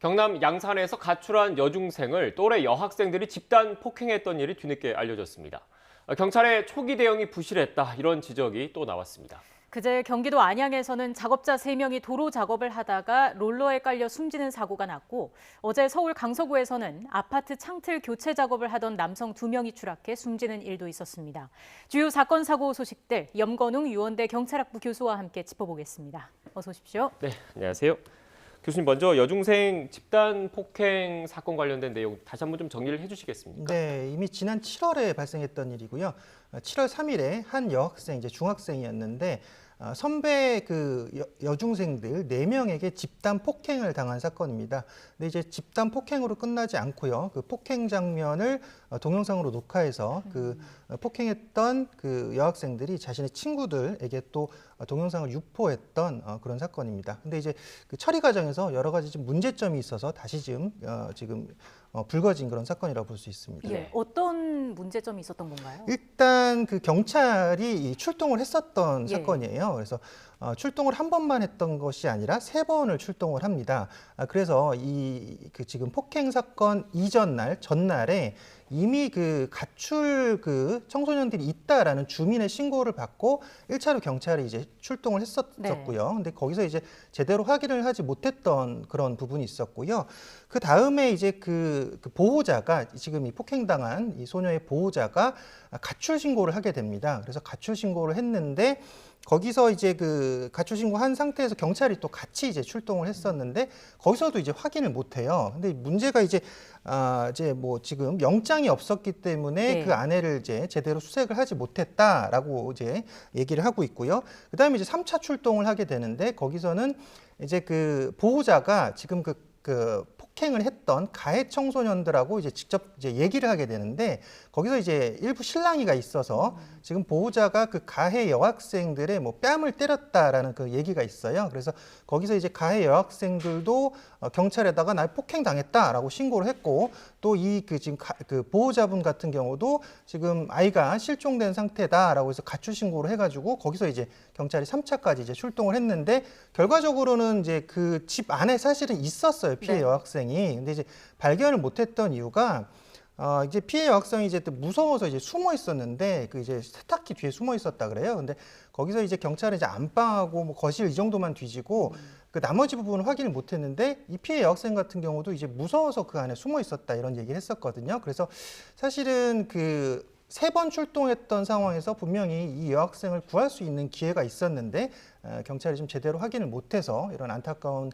경남 양산에서 가출한 여중생을 또래 여학생들이 집단 폭행했던 일이 뒤늦게 알려졌습니다. 경찰의 초기 대응이 부실했다, 이런 지적이 또 나왔습니다. 그제 경기도 안양에서는 작업자 3명이 도로 작업을 하다가 롤러에 깔려 숨지는 사고가 났고, 어제 서울 강서구에서는 아파트 창틀 교체 작업을 하던 남성 2명이 추락해 숨지는 일도 있었습니다. 주요 사건 사고 소식들 염건웅 유원대 경찰학부 교수와 함께 짚어보겠습니다. 어서 오십시오. 네, 안녕하세요. 교수님, 먼저 여중생 집단 폭행 사건 관련된 내용 다시 한번 좀 정리를 해주시겠습니까? 네, 이미 지난 7월에 발생했던 일이고요. 7월 3일에 한 여학생, 이제 중학생이었는데 선배 여중생들 4명에게 집단 폭행을 당한 사건입니다. 근데 이제 집단 폭행으로 끝나지 않고요. 그 폭행 장면을 동영상으로 녹화해서 그 폭행했던 그 여학생들이 자신의 친구들에게 또 동영상을 유포했던 그런 사건입니다. 근데 이제 그 처리 과정에서 여러 가지 좀 문제점이 있어서 다시 지금 불거진 그런 사건이라고 볼 수 있습니다. 예, 어떤 문제점이 있었던 건가요? 일단 그 경찰이 출동을 했었던 예. 사건이에요. 그래서 출동을 한 번만 했던 것이 아니라 3번을 출동을 합니다. 그래서 지금 폭행 사건 이전 날, 전날에 이미 그 가출 그 청소년들이 있다라는 주민의 신고를 받고 1차로 경찰이 이제 출동을 했었고요. 네. 근데 거기서 이제 제대로 확인을 하지 못했던 그런 부분이 있었고요. 그 다음에 이제 그 보호자가 지금 이 폭행당한 이 소녀의 보호자가 가출 신고를 하게 됩니다. 그래서 가출 신고를 했는데 거기서 이제 그 가출 신고한 상태에서 경찰이 또 같이 이제 출동을 했었는데 거기서도 이제 확인을 못 해요. 근데 문제가 이제 뭐 지금 영장이 없었기 때문에 네. 그 아내를 이제 제대로 수색을 하지 못했다라고 이제 얘기를 하고 있고요. 그다음에 이제 3차 출동을 하게 되는데 거기서는 이제 그 보호자가 지금 그 폭행을 했던 가해 청소년들하고 이제 직접 이제 얘기를 하게 되는데 거기서 이제 일부 실랑이가 있어서 지금 보호자가 그 가해 여학생들의 뭐 뺨을 때렸다라는 그 얘기가 있어요. 그래서 거기서 이제 가해 여학생들도 경찰에다가 나 폭행당했다라고 신고를 했고 또 지금 그 보호자분 같은 경우도 지금 아이가 실종된 상태다라고 해서 가출 신고를 해가지고 거기서 이제 경찰이 3차까지 이제 출동을 했는데 결과적으로는 이제 그 집 안에 사실은 있었어요, 피해 네. 여학생이. 근데 이제 발견을 못했던 이유가 이제 피해 여학생이 이제 또 무서워서 이제 숨어 있었는데 그 이제 세탁기 뒤에 숨어 있었다 그래요. 근데 거기서 이제 경찰은 이제 안방하고 뭐 거실 이 정도만 뒤지고 그 나머지 부분을 확인을 못했는데 이 피해 여학생 같은 경우도 이제 무서워서 그 안에 숨어 있었다 이런 얘기를 했었거든요. 그래서 사실은 그 3번 출동했던 상황에서 분명히 이 여학생을 구할 수 있는 기회가 있었는데 경찰이 좀 제대로 확인을 못해서 이런 안타까운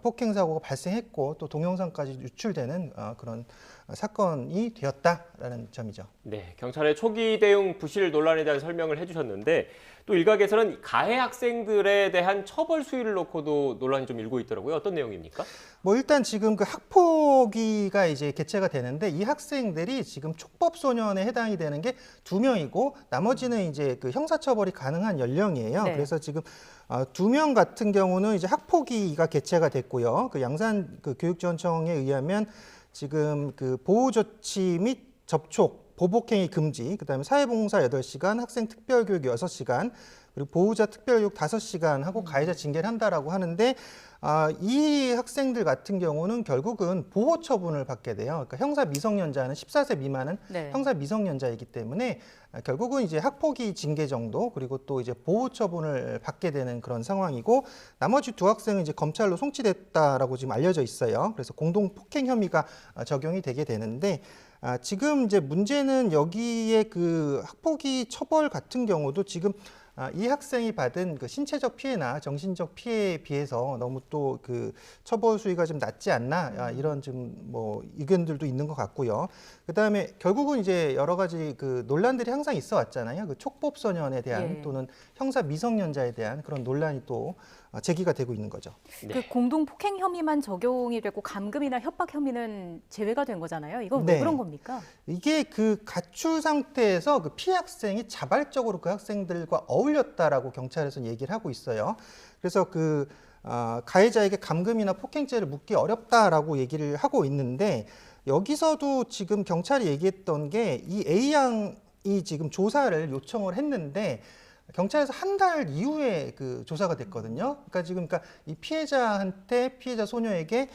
폭행 사고가 발생했고 또 동영상까지 유출되는 그런 사건이 되었다라는 점이죠. 네, 경찰의 초기 대응 부실 논란에 대한 설명을 해주셨는데 또 일각에서는 가해 학생들에 대한 처벌 수위를 놓고도 논란이 좀 일고 있더라고요. 어떤 내용입니까? 뭐 일단 지금 그 학폭위가 이제 개최가 되는데 이 학생들이 지금 촉법 소년에 해당이 되는 게 2명이고 나머지는 이제 그 형사처벌이 가능한 연령이에요. 네. 그래서 지금 2명 같은 경우는 이제 학폭위가 개최가 됐고요. 그 양산 그 교육지원청에 의하면 지금 그 보호조치 및 접촉, 보복행위 금지, 그다음에 사회봉사 8시간, 학생 특별교육 6시간, 그리고 보호자 특별교육 5시간 하고 가해자 징계를 한다라고 하는데 이 학생들 같은 경우는 결국은 보호 처분을 받게 돼요. 그러니까 형사 미성년자는 14세 미만은 네. 형사 미성년자이기 때문에 결국은 이제 학폭위 징계 정도 그리고 또 이제 보호 처분을 받게 되는 그런 상황이고 나머지 2 학생은 이제 검찰로 송치됐다라고 지금 알려져 있어요. 그래서 공동 폭행 혐의가 적용이 되게 되는데 지금 이제 문제는 여기에 그 학폭위 처벌 같은 경우도 지금 이 학생이 받은 그 신체적 피해나 정신적 피해에 비해서 너무 또 그 처벌 수위가 좀 낮지 않나 이런 좀 뭐 의견들도 있는 것 같고요. 그다음에 결국은 이제 여러 가지 그 논란들이 항상 있어 왔잖아요. 그 촉법 소년에 대한 예. 또는 형사 미성년자에 대한 그런 논란이 또 제기가 되고 있는 거죠. 네. 그 공동 폭행 혐의만 적용이 되고 감금이나 협박 혐의는 제외가 된 거잖아요. 이건 네. 왜 그런 겁니까? 이게 그 가출 상태에서 그 피해 학생이 자발적으로 그 학생들과 어울렸다라고 경찰에서는 얘기를 하고 있어요. 그래서 그 가해자에게 감금이나 폭행죄를 묻기 어렵다라고 얘기를 하고 있는데 여기서도 지금 경찰이 얘기했던 게 이 A 양이 지금 조사를 요청을 했는데 경찰에서 한 달 이후에 그 조사가 됐거든요. 그러니까 이 피해자한테 피해자 소녀에게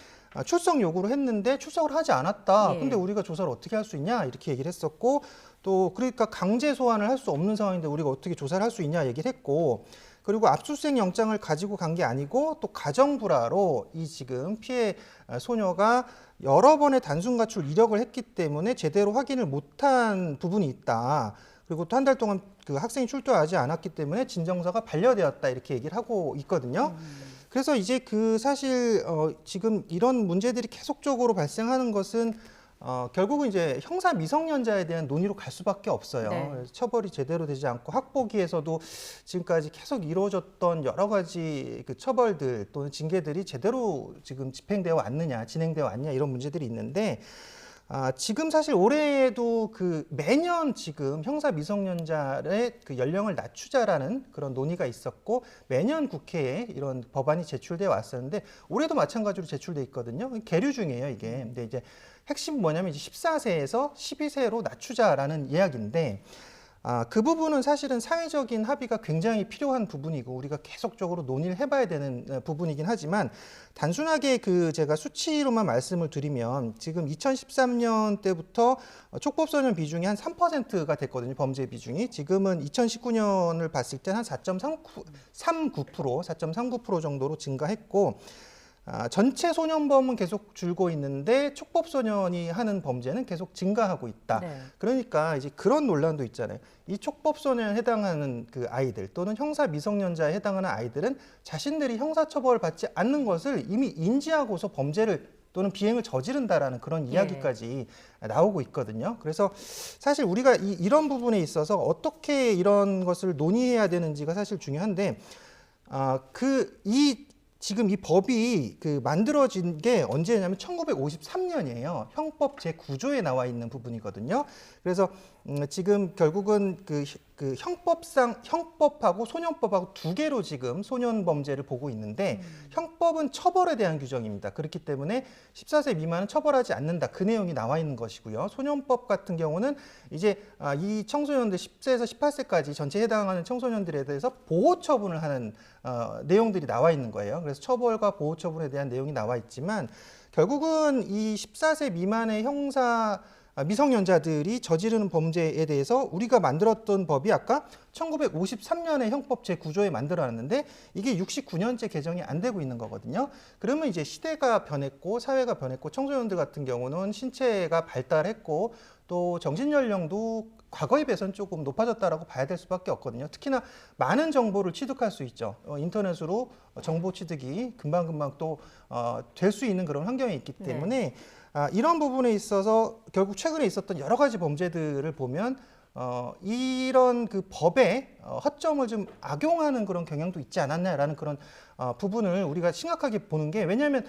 출석 요구를 했는데 출석을 하지 않았다. 예. 근데 우리가 조사를 어떻게 할 수 있냐 이렇게 얘기를 했었고 또 그러니까 강제 소환을 할 수 없는 상황인데 우리가 어떻게 조사를 할 수 있냐 얘기를 했고 그리고 압수수색 영장을 가지고 간 게 아니고 또 가정불화로 이 지금 피해 소녀가 여러 번의 단순 가출 이력을 했기 때문에 제대로 확인을 못한 부분이 있다. 그리고 또 한 달 동안 그 학생이 출두하지 않았기 때문에 진정서가 반려되었다 이렇게 얘기를 하고 있거든요. 그래서 이제 그 사실 지금 이런 문제들이 계속적으로 발생하는 것은 결국은 이제 형사 미성년자에 대한 논의로 갈 수밖에 없어요. 네. 그래서 처벌이 제대로 되지 않고 학보기에서도 지금까지 계속 이루어졌던 여러 가지 그 처벌들 또는 징계들이 제대로 지금 집행되어 왔느냐, 진행되어 왔냐 이런 문제들이 있는데 지금 사실 올해에도 그 매년 지금 형사 미성년자의 그 연령을 낮추자라는 그런 논의가 있었고 매년 국회에 이런 법안이 제출되어 왔었는데 올해도 마찬가지로 제출돼 있거든요. 계류 중이에요, 이게. 근데 이제 핵심 뭐냐면 이제 14세에서 12세로 낮추자라는 이야기인데 그 부분은 사실은 사회적인 합의가 굉장히 필요한 부분이고 우리가 계속적으로 논의를 해봐야 되는 부분이긴 하지만 단순하게 그 제가 수치로만 말씀을 드리면 지금 2013년 때부터 촉법소년 비중이 한 3%가 됐거든요. 범죄 비중이. 지금은 2019년을 봤을 때 한 4.39% 정도로 증가했고 전체 소년범은 계속 줄고 있는데 촉법소년이 하는 범죄는 계속 증가하고 있다. 네. 그러니까 이제 그런 논란도 있잖아요. 이 촉법소년에 해당하는 그 아이들 또는 형사 미성년자에 해당하는 아이들은 자신들이 형사처벌을 받지 않는 것을 이미 인지하고서 범죄를 또는 비행을 저지른다라는 그런 이야기까지 나오고 있거든요. 그래서 사실 우리가 이런 부분에 있어서 어떻게 이런 것을 논의해야 되는지가 사실 중요한데 지금 이 법이 그 만들어진 게 언제냐면 1953년이에요. 형법 제9조에 나와 있는 부분이거든요. 그래서 지금 결국은 그 형법하고 소년법하고 두 개로 지금 소년 범죄를 보고 있는데 형법은 처벌에 대한 규정입니다. 그렇기 때문에 14세 미만은 처벌하지 않는다. 그 내용이 나와 있는 것이고요. 소년법 같은 경우는 이제 이 청소년들 10세에서 18세까지 전체에 해당하는 청소년들에 대해서 보호 처분을 하는 내용들이 나와 있는 거예요. 그래서 처벌과 보호 처분에 대한 내용이 나와 있지만 결국은 이 14세 미만의 형사 미성년자들이 저지르는 범죄에 대해서 우리가 만들었던 법이 아까 1953년에 형법 제9조에 만들어놨는데 이게 69년째 개정이 안 되고 있는 거거든요. 그러면 이제 시대가 변했고 사회가 변했고 청소년들 같은 경우는 신체가 발달했고 또 정신연령도 과거에 비해서는 조금 높아졌다라고 봐야 될 수밖에 없거든요. 특히나 많은 정보를 취득할 수 있죠. 인터넷으로 정보 취득이 금방금방 또 될 수 있는 그런 환경이 있기 때문에 이런 부분에 있어서 결국 최근에 있었던 여러 가지 범죄들을 보면 이런 그 법의 허점을 좀 악용하는 그런 경향도 있지 않았냐라는 그런 부분을 우리가 심각하게 보는 게 왜냐하면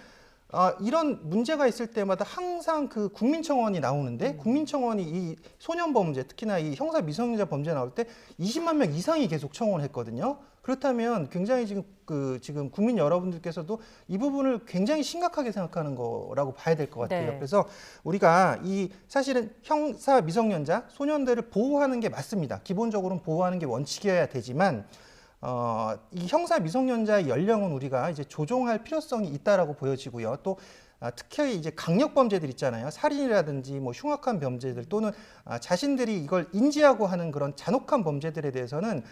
이런 문제가 있을 때마다 항상 그 국민청원이 나오는데 국민청원이 이 소년 범죄 특히나 이 형사 미성년자 범죄 나올 때 20만 명 이상이 계속 청원했거든요. 그렇다면 굉장히 지금 국민 여러분들께서도 이 부분을 굉장히 심각하게 생각하는 거라고 봐야 될 것 같아요. 네. 그래서 우리가 사실은 형사 미성년자 소년들을 보호하는 게 맞습니다. 기본적으로는 보호하는 게 원칙이어야 되지만 이 형사 미성년자의 연령은 우리가 이제 조정할 필요성이 있다라고 보여지고요. 또 특히 이제 강력 범죄들 있잖아요. 살인이라든지 뭐 흉악한 범죄들 또는 자신들이 이걸 인지하고 하는 그런 잔혹한 범죄들에 대해서는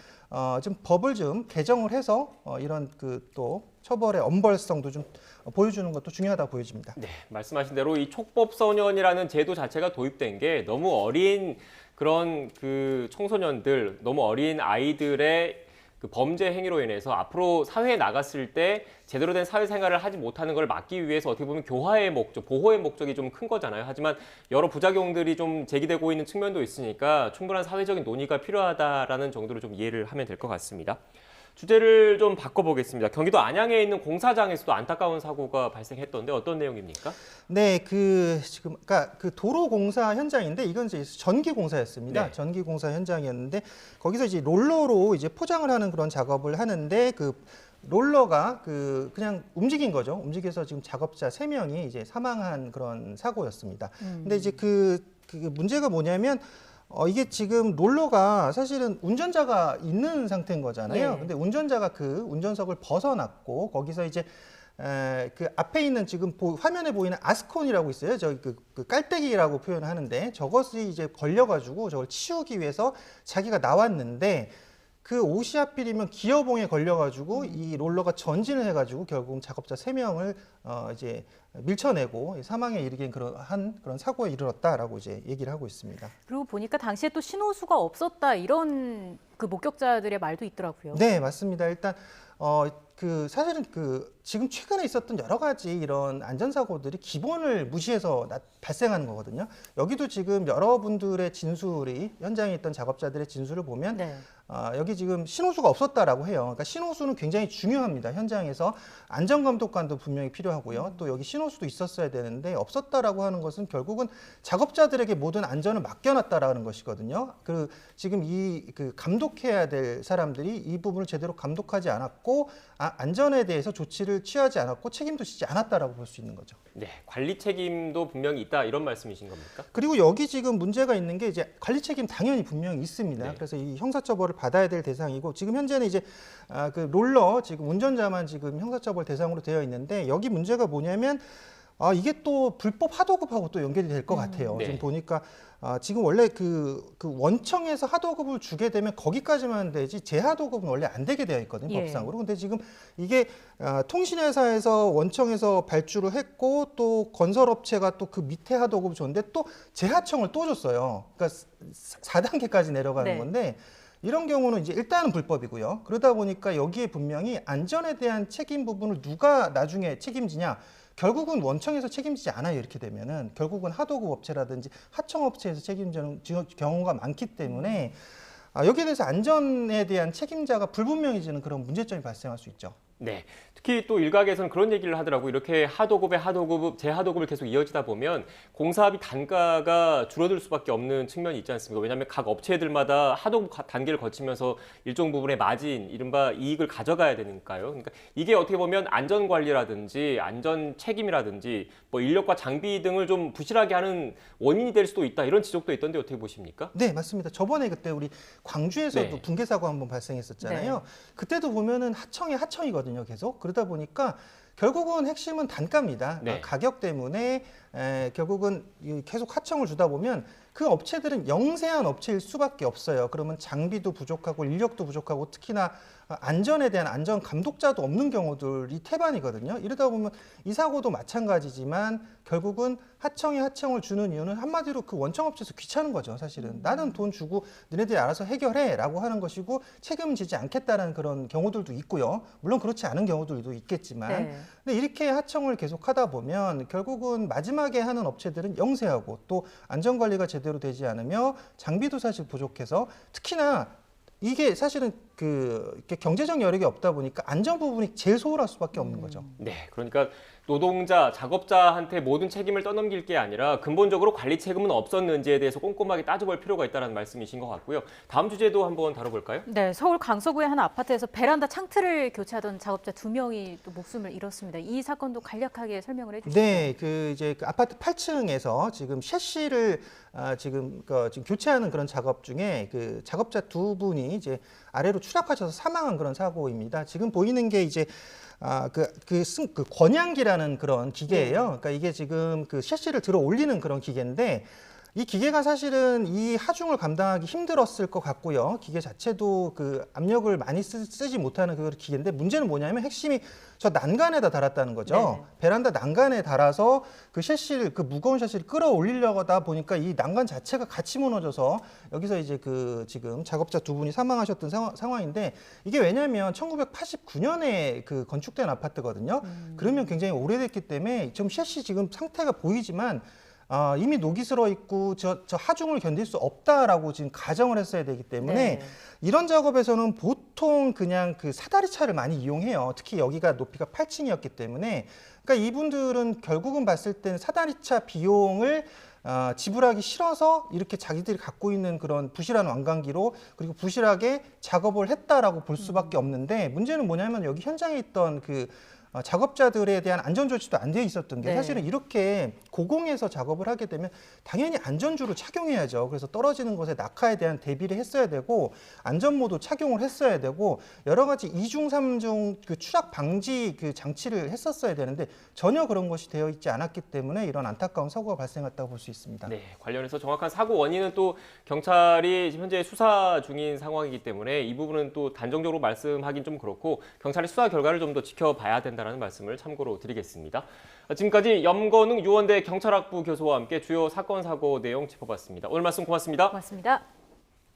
좀 법을 좀 개정을 해서 이런 그 또 처벌의 엄벌성도 좀 보여주는 것도 중요하다고 보여집니다. 네, 말씀하신 대로 이 촉법소년이라는 제도 자체가 도입된 게 너무 어린 그런 그 청소년들, 너무 어린 아이들의 그 범죄 행위로 인해서 앞으로 사회에 나갔을 때 제대로 된 사회생활을 하지 못하는 걸 막기 위해서 어떻게 보면 교화의 목적, 보호의 목적이 좀 큰 거잖아요. 하지만 여러 부작용들이 좀 제기되고 있는 측면도 있으니까 충분한 사회적인 논의가 필요하다라는 정도로 좀 이해를 하면 될 것 같습니다. 주제를 좀 바꿔보겠습니다. 경기도 안양에 있는 공사장에서도 안타까운 사고가 발생했던데 어떤 내용입니까? 네, 그러니까 그 도로 공사 현장인데 이건 이제 전기 공사였습니다. 네. 전기 공사 현장이었는데 거기서 이제 롤러로 이제 포장을 하는 그런 작업을 하는데 그 롤러가 그냥 움직인 거죠. 움직여서 지금 작업자 3명이 이제 사망한 그런 사고였습니다. 근데 이제 그 문제가 뭐냐면 이게 지금 롤러가 사실은 운전자가 있는 상태인 거잖아요. 예. 근데 운전자가 그 운전석을 벗어났고 거기서 이제 그 앞에 있는 지금 화면에 보이는 아스콘이라고 있어요. 그 깔때기라고 표현하는데 저것이 이제 걸려가지고 저걸 치우기 위해서 자기가 나왔는데 그 옷이 하필이면 기어봉에 걸려가지고 이 롤러가 전진을 해가지고 결국 작업자 3명을 이제 밀쳐내고 사망에 이르긴 그런 사고에 이르렀다라고 이제 얘기를 하고 있습니다. 그리고 보니까 당시에 또 신호수가 없었다 이런 그 목격자들의 말도 있더라고요. 네, 맞습니다. 일단 그 사실은 그 지금 최근에 있었던 여러 가지 이런 안전사고들이 기본을 무시해서 발생하는 거거든요. 여기도 지금 여러분들의 진술이 현장에 있던 작업자들의 진술을 보면 네. 여기 지금 신호수가 없었다라고 해요. 그러니까 신호수는 굉장히 중요합니다. 현장에서 안전감독관도 분명히 필요하고요. 또 여기 신호수도 있었어야 되는데 없었다라고 하는 것은 결국은 작업자들에게 모든 안전을 맡겨놨다라는 것이거든요. 지금 그 감독해야 될 사람들이 이 부분을 제대로 감독하지 않았고 안전에 대해서 조치를 취하지 않았고 책임도 지지 않았다라고 볼 수 있는 거죠. 네, 관리 책임도 분명히 있다 이런 말씀이신 겁니까? 그리고 여기 지금 문제가 있는 게 이제 관리 책임 당연히 분명히 있습니다. 네. 그래서 이 형사처벌을 받아야 될 대상이고 지금 현재는 이제 그 롤러 지금 운전자만 지금 형사처벌 대상으로 되어 있는데 여기 문제가 뭐냐면 이게 또 불법 하도급하고 또 연결이 될 것 같아요. 네. 지금 보니까 지금 원래 그 원청에서 하도급을 주게 되면 거기까지만 되지 재하도급은 원래 안 되게 되어 있거든요. 예. 법상으로. 근데 지금 이게 통신회사에서 원청에서 발주를 했고 또 건설업체가 또 그 밑에 하도급을 줬는데 또 재하청을 또 줬어요. 그러니까 4단계까지 내려가는 네. 건데 이런 경우는 이제 일단은 불법이고요. 그러다 보니까 여기에 분명히 안전에 대한 책임 부분을 누가 나중에 책임지냐? 결국은 원청에서 책임지지 않아요. 이렇게 되면은 결국은 하도급 업체라든지 하청 업체에서 책임지는 경우가 많기 때문에 여기에 대해서 안전에 대한 책임자가 불분명해지는 그런 문제점이 발생할 수 있죠. 네, 특히 또 일각에서는 그런 얘기를 하더라고요. 이렇게 하도급에 하도급, 재하도급을 계속 이어지다 보면 공사비 단가가 줄어들 수밖에 없는 측면이 있지 않습니까? 왜냐하면 각 업체들마다 하도급 단계를 거치면서 일정 부분의 마진, 이른바 이익을 가져가야 되니까요. 그러니까 이게 어떻게 보면 안전 관리라든지 안전 책임이라든지 뭐 인력과 장비 등을 좀 부실하게 하는 원인이 될 수도 있다 이런 지적도 있던데 어떻게 보십니까? 네, 맞습니다. 저번에 그때 우리 광주에서도 네. 붕괴 사고 한번 발생했었잖아요. 네. 그때도 보면은 하청이거든요. 계속 그러다 보니까 결국은 핵심은 단가입니다. 네. 가격 때문에 결국은 계속 하청을 주다 보면 그 업체들은 영세한 업체일 수밖에 없어요. 그러면 장비도 부족하고 인력도 부족하고 특히나 안전에 대한 안전 감독자도 없는 경우들이 태반이거든요. 이러다 보면 이 사고도 마찬가지지만 결국은 하청을 주는 이유는 한마디로 그 원청 업체에서 귀찮은 거죠. 사실은 나는 돈 주고 너네들이 알아서 해결해라고 하는 것이고 책임지지 않겠다는 그런 경우들도 있고요. 물론 그렇지 않은 경우들도 있겠지만 네. 근데 이렇게 하청을 계속 하다 보면 결국은 마지막에 하는 업체들은 영세하고 또 안전관리가 제대로 되지 않으며 장비도 사실 부족해서 특히나 이게 사실은 이렇게 경제적 여력이 없다 보니까 안전 부분이 제일 소홀할 수밖에 없는 거죠. 네, 그러니까 노동자, 작업자한테 모든 책임을 떠넘길 게 아니라 근본적으로 관리 책임은 없었는지에 대해서 꼼꼼하게 따져볼 필요가 있다는 말씀이신 것 같고요. 다음 주제도 한번 다뤄볼까요? 네, 서울 강서구의 한 아파트에서 베란다 창틀을 교체하던 작업자 2명이 또 목숨을 잃었습니다. 이 사건도 간략하게 설명을 해주시죠. 네, 이제 그 아파트 8층에서 지금 셰시를 지금 교체하는 그런 작업 중에 그 작업자 2분이 이제 아래로 추락하셔서 사망한 그런 사고입니다. 지금 보이는 게 이제 그 권양기라는 그런 기계예요. 그러니까 이게 지금 그 셰시를 들어 올리는 그런 기계인데 이 기계가 사실은 이 하중을 감당하기 힘들었을 것 같고요. 기계 자체도 그 압력을 많이 쓰지 못하는 그 기계인데 문제는 뭐냐면 핵심이 저 난간에다 달았다는 거죠. 네. 베란다 난간에 달아서 그 무거운 셰시를 끌어올리려고 하다 보니까 이 난간 자체가 같이 무너져서 여기서 이제 지금 작업자 2분이 사망하셨던 상황인데 이게 왜냐면 1989년에 그 건축된 아파트거든요. 그러면 굉장히 오래됐기 때문에 좀 셰시 지금 상태가 보이지만 이미 녹이 슬어 있고 저 하중을 견딜 수 없다라고 지금 가정을 했어야 되기 때문에 네. 이런 작업에서는 보통 그냥 그 사다리차를 많이 이용해요. 특히 여기가 높이가 8층이었기 때문에 그러니까 이분들은 결국은 봤을 때는 사다리차 비용을 지불하기 싫어서 이렇게 자기들이 갖고 있는 그런 부실한 완강기로 그리고 부실하게 작업을 했다라고 볼 수밖에 없는데 문제는 뭐냐면 여기 현장에 있던 그 작업자들에 대한 안전 조치도 안 돼 있었던 게 네. 사실은 이렇게 고공에서 작업을 하게 되면 당연히 안전주를 착용해야죠. 그래서 떨어지는 것에 낙하에 대한 대비를 했어야 되고 안전모도 착용을 했어야 되고 여러 가지 이중 삼중 그 추락 방지 그 장치를 했었어야 되는데 전혀 그런 것이 되어 있지 않았기 때문에 이런 안타까운 사고가 발생했다고 볼 수 있습니다. 네, 관련해서 정확한 사고 원인은 또 경찰이 지금 현재 수사 중인 상황이기 때문에 이 부분은 또 단정적으로 말씀하긴 좀 그렇고 경찰의 수사 결과를 좀 더 지켜봐야 된다는 말씀을 참고로 드리겠습니다. 지금까지 염건웅 유원대 경찰학부 교수와 함께 주요 사건 사고 내용 짚어봤습니다. 오늘 말씀 고맙습니다. 고맙습니다.